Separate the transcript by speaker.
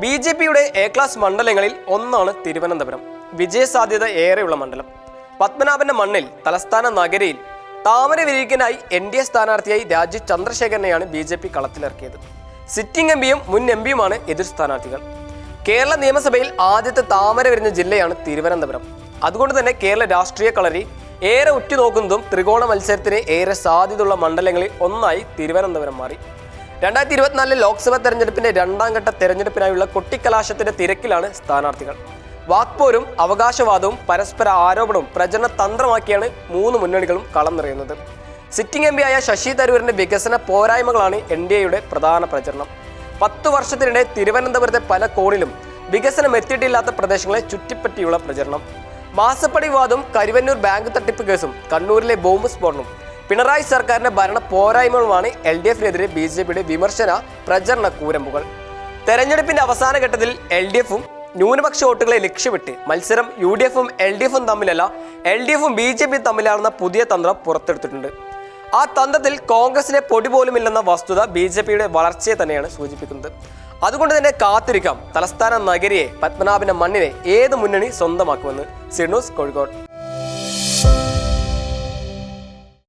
Speaker 1: ബി.ജെ.പിയുടെ A class മണ്ഡലങ്ങളിൽ ഒന്നാണ് തിരുവനന്തപുരം. വിജയസാധ്യത ഏറെയുള്ള മണ്ഡലം. പത്മനാഭന്റെ മണ്ണിൽ തലസ്ഥാന നഗരിയിൽ താമര വിരിയിക്കാനായി എൻ.ഡി.എ സ്ഥാനാർത്ഥിയായി രാജീവ് ചന്ദ്രശേഖരനെയാണ് ബി.ജെ.പി കളത്തിലിറക്കിയത്. സിറ്റിംഗ് എം.പിയും മുൻ എം.പിയുമാണ് എതിർ സ്ഥാനാർത്ഥികൾ. കേരള നിയമസഭയിൽ ആദ്യത്തെ താമര വിരിഞ്ഞ ജില്ലയാണ് തിരുവനന്തപുരം. അതുകൊണ്ട് തന്നെ കേരള രാഷ്ട്രീയ കളരി ഏറെ ഉറ്റുനോക്കുന്നതും ത്രികോണ മത്സരത്തിന് ഏറെ സാധ്യതയുള്ള മണ്ഡലങ്ങളിൽ ഒന്നായി തിരുവനന്തപുരം മാറി. 2024 ലോക്സഭാ തെരഞ്ഞെടുപ്പിന്റെ രണ്ടാം ഘട്ട തെരഞ്ഞെടുപ്പിനായുള്ള കൊട്ടിക്കലാശത്തിന്റെ തിരക്കിലാണ് സ്ഥാനാർത്ഥികൾ. വാക്പോരും അവകാശവാദവും പരസ്പര ആരോപണവും പ്രചരണ തന്ത്രമാക്കിയാണ് മൂന്ന് മുന്നണികളും കളം നിറയുന്നത്. സിറ്റിംഗ് എം.പി ആയ ശശി തരൂരിന്റെ വികസന പോരായ്മകളാണ് എൻ.ഡി.എയുടെ പ്രധാന പ്രചരണം. 10 വർഷത്തിനിടെ തിരുവനന്തപുരത്തെ പല കോണിലും വികസനം എത്തിയിട്ടില്ലാത്ത പ്രദേശങ്ങളെ ചുറ്റിപ്പറ്റിയുള്ള പ്രചരണം. മാസപ്പടി വിവാദവും കരുവന്നൂർ ബാങ്ക് തട്ടിപ്പ് കേസും കണ്ണൂരിലെ ബോംബ് സ്ഫോടനവും പിണറായി സർക്കാരിന്റെ ഭരണ പോരായ്മകളുമാണ് LDF-നെതിരെ ബി.ജെ.പിയുടെ വിമർശന പ്രചരണ കൂരമ്പുകൾ. തെരഞ്ഞെടുപ്പിന്റെ അവസാന ഘട്ടത്തിൽ LDF-ഉം ന്യൂനപക്ഷ വോട്ടുകളെ ലക്ഷ്യമിട്ട് മത്സരം UDF-ഉം LDF-ഉം തമ്മിലല്ല, LDF-ഉം ബി.ജെ.പിയും തമ്മിലാണെന്ന പുതിയ തന്ത്രം പുറത്തെടുത്തിട്ടുണ്ട്. ആ തന്ത്രത്തിൽ കോൺഗ്രസിനെ പൊടി പോലുമില്ലെന്ന വസ്തുത ബി.ജെ.പിയുടെ വളർച്ചയെ തന്നെയാണ് സൂചിപ്പിക്കുന്നത്. അതുകൊണ്ട് തന്നെ കാത്തിരിക്കാം തലസ്ഥാന നഗരിയെ, പത്മനാഭന്റെ മണ്ണിനെ ഏത് മുന്നണി സ്വന്തമാക്കുമെന്ന്. C news, Kozhikode.